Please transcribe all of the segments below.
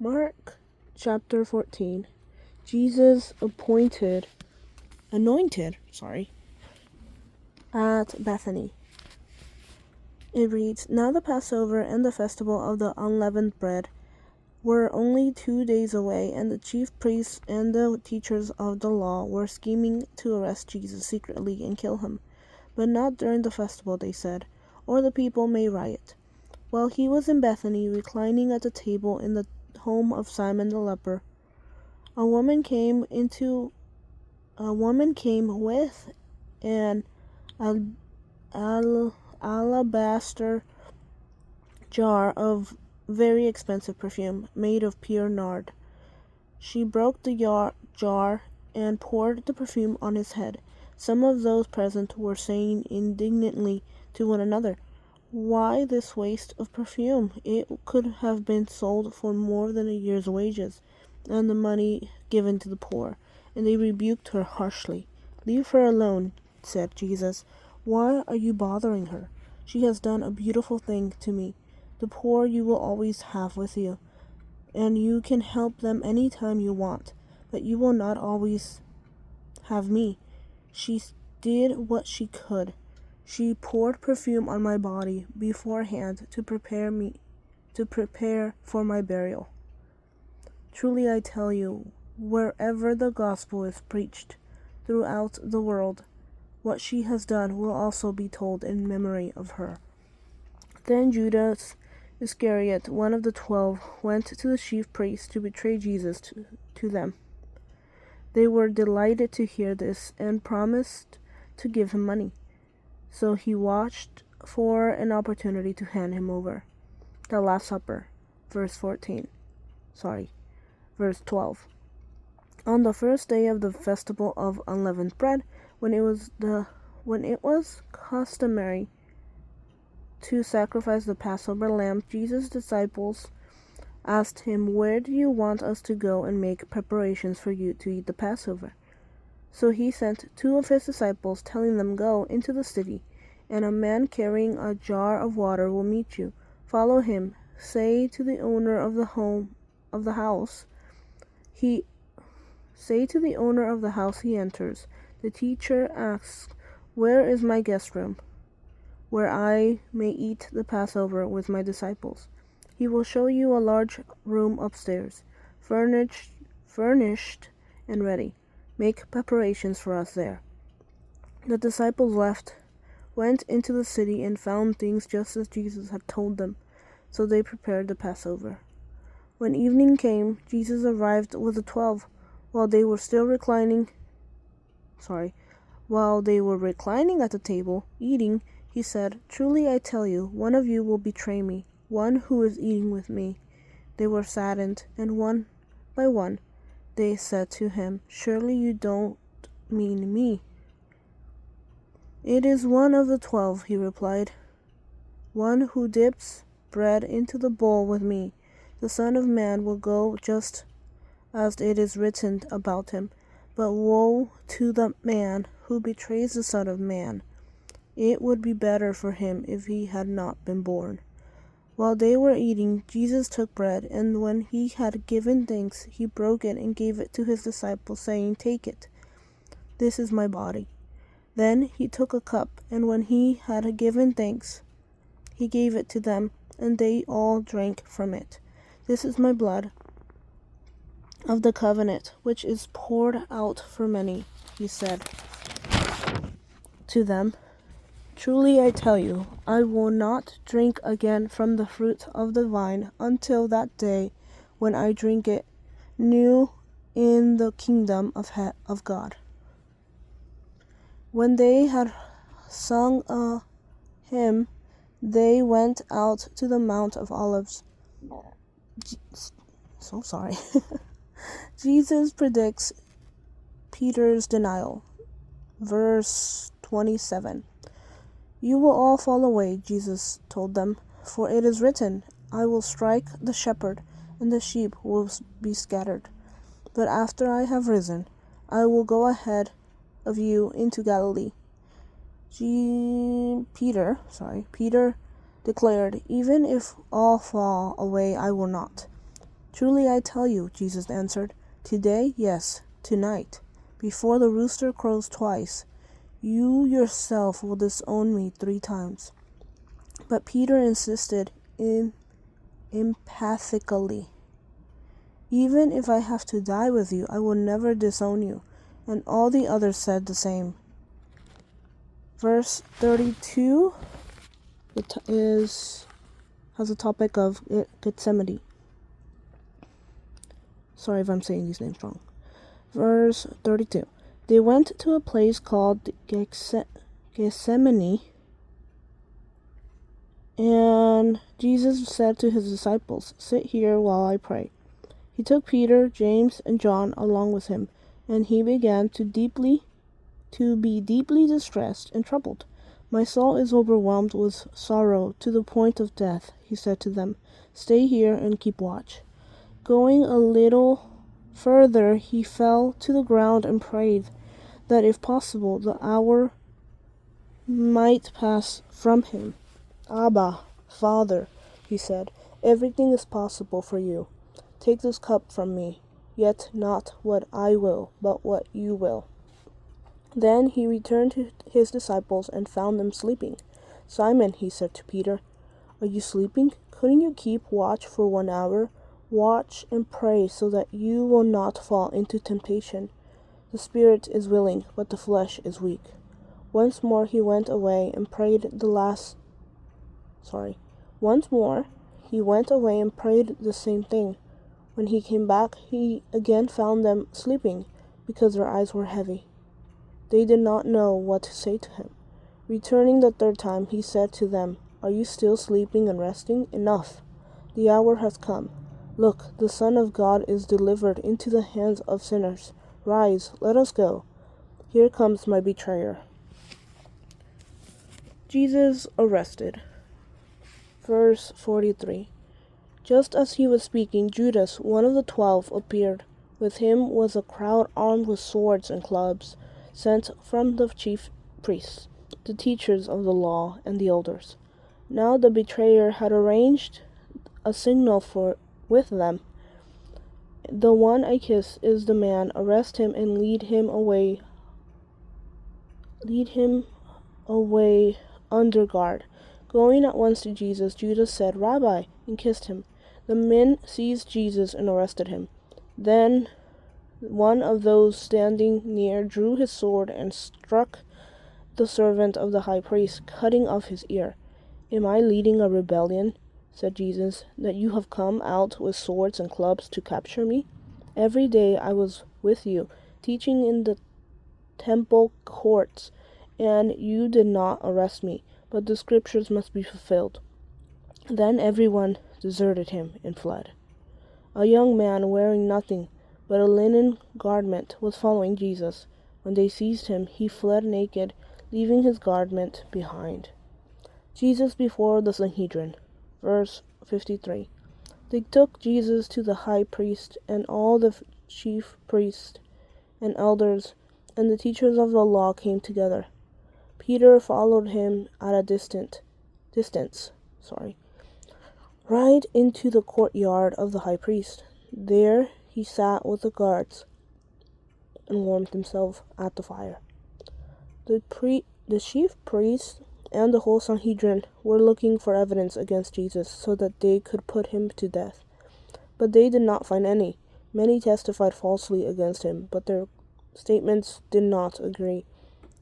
Mark chapter 14. Jesus anointed, at Bethany. It reads, Now the Passover and the festival of the unleavened bread were only 2 days away, and the chief priests and the teachers of the law were scheming to arrest Jesus secretly and kill him. But not during the festival, they said, or the people may riot. While he was in Bethany, reclining at the table in the home of Simon the leper, a woman came with an alabaster jar of very expensive perfume made of pure nard. She broke the jar and poured the perfume on his head. Some of those present were saying indignantly to one another, Why this waste of perfume? It could have been sold for more than a year's wages, and the money given to the poor. And they rebuked her harshly. Leave her alone, said Jesus. Why are you bothering her? She has done a beautiful thing to me. The poor you will always have with you, and you can help them any time you want, but you will not always have me. She did what she could. She poured perfume on my body beforehand to prepare for my burial. Truly I tell you, wherever the gospel is preached throughout the world, what she has done will also be told in memory of her. Then Judas Iscariot, one of the 12, went to the chief priests to betray Jesus to them. They were delighted to hear this and promised to give him money. So he watched for an opportunity to hand him over. The Last Supper, verse 12. On the first day of the festival of unleavened bread, when it was customary to sacrifice the Passover lamb, Jesus' disciples asked him, Where do you want us to go and make preparations for you to eat the Passover? So he sent 2 of his disciples, telling them, Go into the city, and a man carrying a jar of water will meet you. Follow him. Say to the owner of the house he enters. The teacher asks, Where is my guest room, where I may eat the Passover with my disciples? He will show you a large room upstairs, furnished and ready. Make preparations for us there. The disciples went into the city and found things just as Jesus had told them, so they prepared the Passover. When evening came, Jesus arrived with the 12. While they were reclining at the table, eating, he said, Truly I tell you, one of you will betray me, one who is eating with me. They were saddened, and one by one they said to him, Surely you don't mean me. It is one of the 12, he replied, one who dips bread into the bowl with me. The Son of Man will go just as it is written about him. But woe to the man who betrays the Son of Man. It would be better for him if he had not been born. While they were eating, Jesus took bread, and when he had given thanks, he broke it and gave it to his disciples, saying, Take it. This is my body. Then he took a cup, and when he had given thanks, he gave it to them, and they all drank from it. This is my blood of the covenant, which is poured out for many, he said to them. Truly I tell you, I will not drink again from the fruit of the vine until that day when I drink it new in the kingdom of God. When they had sung a hymn, they went out to the Mount of Olives. Jesus predicts Peter's denial. Verse 27. You will all fall away, Jesus told them, for it is written, I will strike the shepherd, and the sheep will be scattered. But after I have risen, I will go ahead of you into Galilee. Peter declared, Even if all fall away, I will not. Truly I tell you, Jesus answered, today, yes, tonight, before the rooster crows twice, you yourself will disown me 3 times. But Peter insisted emphatically, even if I have to die with you, I will never disown you. And all the others said the same. Verse 32 has a topic of Gethsemane. Sorry if I'm saying these names wrong. Verse 32. They went to a place called Gethsemane, and Jesus said to his disciples, sit here while I pray. He took Peter, James, and John along with him, and he began to be deeply distressed and troubled. My soul is overwhelmed with sorrow to the point of death, he said to them. Stay here and keep watch. Going a little further, he fell to the ground and prayed that if possible the hour might pass from him. Abba, Father, he said, everything is possible for you. Take this cup from me, yet not what I will, but what you will. Then he returned to his disciples and found them sleeping. Simon, he said to Peter, are you sleeping? Couldn't you keep watch for 1 hour? Watch and pray so that you will not fall into temptation. The spirit is willing, but the flesh is weak. Once more he went away and prayed the same thing. When he came back, he again found them sleeping, because their eyes were heavy. They did not know what to say to him. Returning the 3rd time, he said to them, are you still sleeping and resting? Enough! The hour has come. Look, the Son of God is delivered into the hands of sinners. Rise, let us go. Here comes my betrayer. Jesus arrested. Verse 43. Just as he was speaking, Judas, one of the 12, appeared. With him was a crowd armed with swords and clubs, sent from the chief priests, the teachers of the law, and the elders. Now the betrayer had arranged a signal with them. The one I kiss is the man. Arrest him and lead him away under guard. Going at once to Jesus, Judas said, Rabbi, and kissed him. The men seized Jesus and arrested him. Then one of those standing near drew his sword and struck the servant of the high priest, cutting off his ear. Am I leading a rebellion, said Jesus, that you have come out with swords and clubs to capture me? Every day I was with you, teaching in the temple courts, and you did not arrest me, but the scriptures must be fulfilled. Then everyone deserted him and fled. A young man wearing nothing but a linen garment was following Jesus. When they seized him, he fled naked, leaving his garment behind. Jesus before the Sanhedrin. Verse 53. They took Jesus to the high priest and all the chief priests and elders, and the teachers of the law came together. Peter followed him at a distance, right into the courtyard of the high priest. There he sat with the guards and warmed himself at the fire. The chief priests and the whole Sanhedrin were looking for evidence against Jesus so that they could put him to death. But they did not find any. Many testified falsely against him, but their statements did not agree.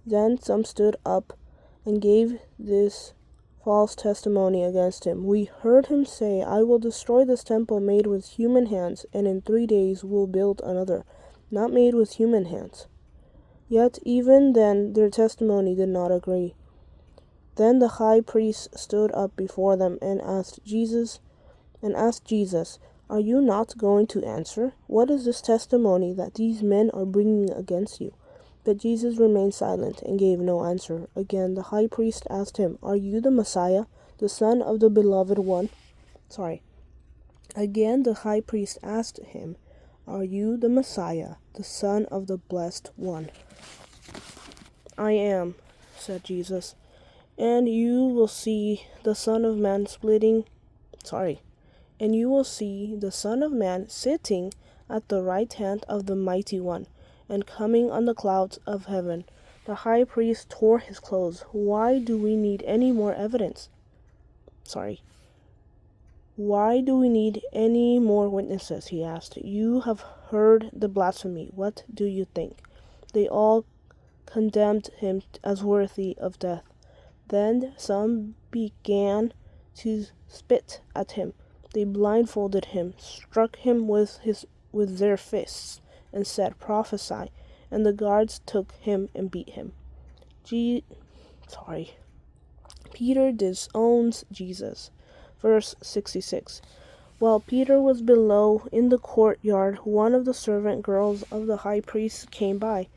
Then some stood up and gave this false testimony against him. We heard him say, I will destroy this temple made with human hands, and in 3 days will build another, not made with human hands. Yet even then their testimony did not agree. Then the high priest stood up before them and asked Jesus, Are you not going to answer? What is this testimony that these men are bringing against you? But Jesus remained silent and gave no answer. Again, the high priest asked him, Are you the Messiah, the Son of the Beloved One? Again, the high priest asked him, Are you the Messiah, the Son of the Blessed One? I am, said Jesus, and you will see the Son of Man and you will see the Son of Man sitting at the right hand of the Mighty One, and coming on the clouds of heaven." The high priest tore his clothes. "Why do we need any more evidence? Why do we need any more witnesses?" he asked. "You have heard the blasphemy. What do you think?" They all condemned him as worthy of death. Then some began to spit at him. They blindfolded him, struck him with their fists, and said, "Prophesy." And the guards took him and beat him. Peter disowns Jesus. Verse 66. While Peter was below in the courtyard, one of the servant girls of the high priest came by.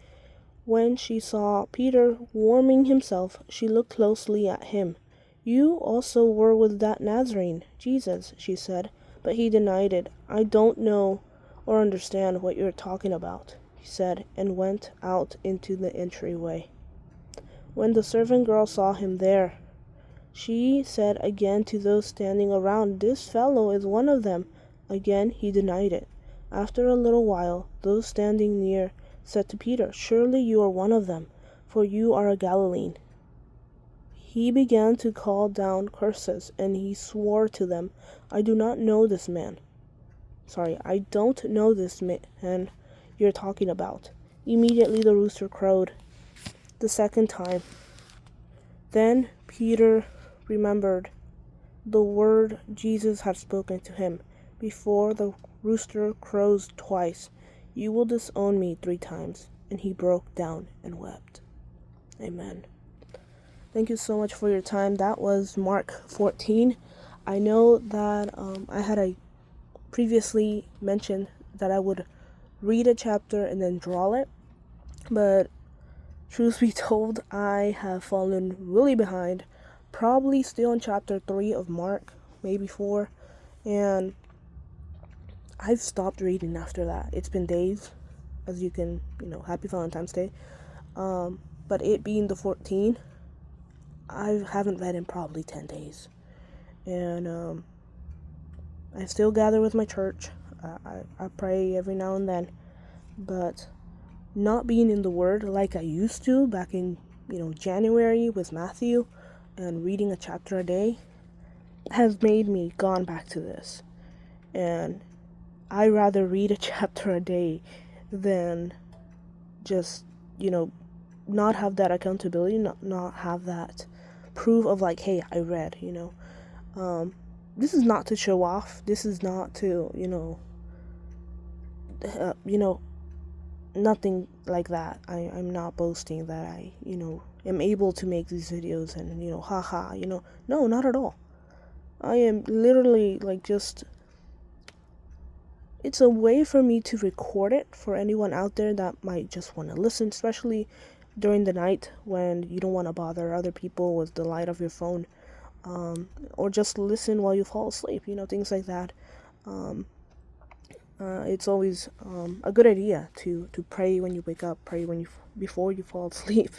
When she saw Peter warming himself, she looked closely at him. "You also were with that Nazarene, Jesus," she said. But he denied it. "I don't know or understand what you're talking about," he said, and went out into the entryway. When the servant girl saw him there, she said again to those standing around, "This fellow is one of them." Again he denied it. After a little while, those standing near said to Peter, "Surely you are one of them, for you are a Galilean." He began to call down curses, and he swore to them, I don't know this man you're talking about." Immediately the rooster crowed the second time. Then Peter remembered the word Jesus had spoken to him. "Before the rooster crows twice, you will disown me 3 times." And he broke down and wept. Amen. Thank you so much for your time. That was Mark 14. I know that I had previously mentioned that I would read a chapter and then draw it, but truth be told, I have fallen really behind. Probably still in chapter 3 of Mark, maybe 4, and I've stopped reading after that. It's been days, as you can, happy Valentine's Day. But it being the 14th, I haven't read in probably 10 days. And I still gather with my church. I pray every now and then, but not being in the Word like I used to back in, January with Matthew and reading a chapter a day has made me gone back to this. And I rather read a chapter a day than just, not have that accountability, not have that proof of like, hey, I read, This is not to show off. This is not to, nothing like that. I'm not boasting that I, am able to make these videos and, haha, no, not at all. I am literally it's a way for me to record it for anyone out there that might just want to listen, especially during the night when you don't want to bother other people with the light of your phone, or just listen while you fall asleep, things like that. It's always a good idea to pray when you wake up, pray before you fall asleep,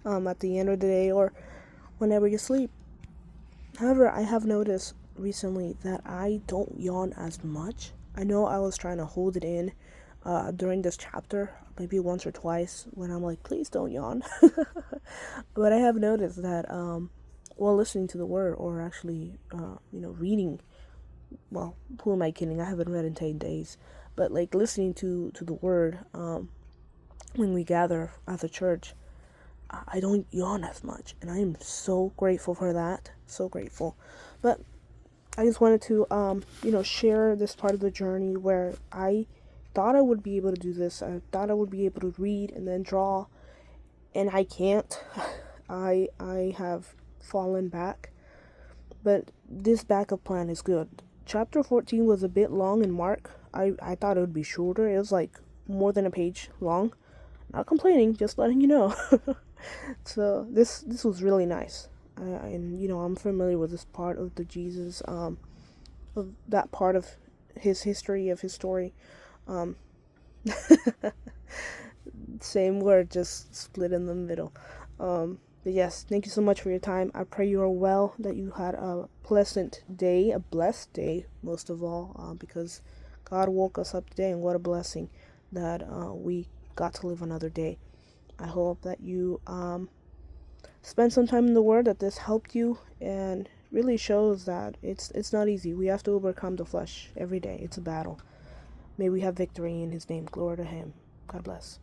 at the end of the day or whenever you sleep. However, I have noticed recently that I don't yawn as much. I know I was trying to hold it in during this chapter, maybe once or twice, when I'm like, please don't yawn. But I have noticed that while listening to the word, or actually, reading, well, who am I kidding? I haven't read in 10 days, but listening to the word when we gather as a church, I don't yawn as much, and I am so grateful for that. So grateful. But I just wanted to, share this part of the journey where I thought I would be able to do this. I thought I would be able to read and then draw, and I can't. I have fallen back, but this backup plan is good. Chapter 14 was a bit long in Mark. I thought it would be shorter. It was more than a page long. Not complaining, just letting you know. So this was really nice. And I'm familiar with this part of the Jesus, of that part of his history, of his story. Same word, just split in the middle. But yes, thank you so much for your time. I pray you are well, that you had a pleasant day, a blessed day, most of all, because God woke us up today, and what a blessing that we got to live another day. I hope that you spend some time in the Word, that this helped you, and really shows that it's not easy. We have to overcome the flesh every day. It's a battle. May we have victory in His name. Glory to Him. God bless.